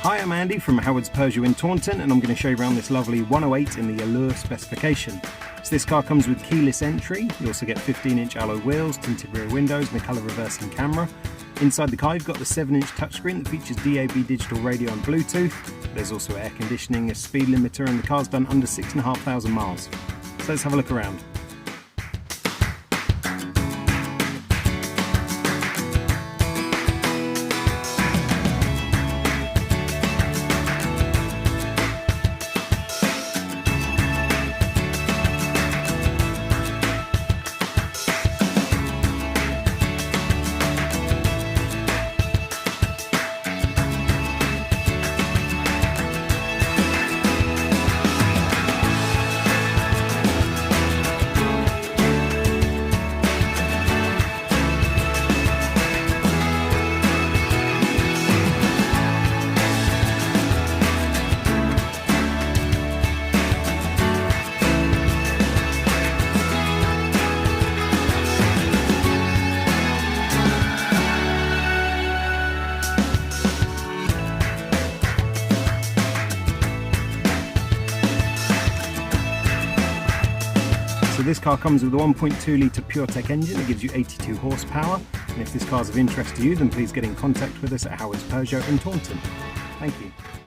Hi, I'm Andy from Howard's Peugeot in Taunton, and I'm going to show you around this lovely 108 in the Allure specification. So this car comes with keyless entry. You also get 15-inch alloy wheels, tinted rear windows and a colour reversing camera. Inside the car you've got the 7-inch touchscreen that features DAB digital radio and Bluetooth. There's also air conditioning, a speed limiter, and the car's done under 6,500 miles. So let's have a look around. So this car comes with a 1.2 litre PureTech engine that gives you 82 horsepower, and if this car's of interest to you then please get in contact with us at Howard's Peugeot in Taunton. Thank you.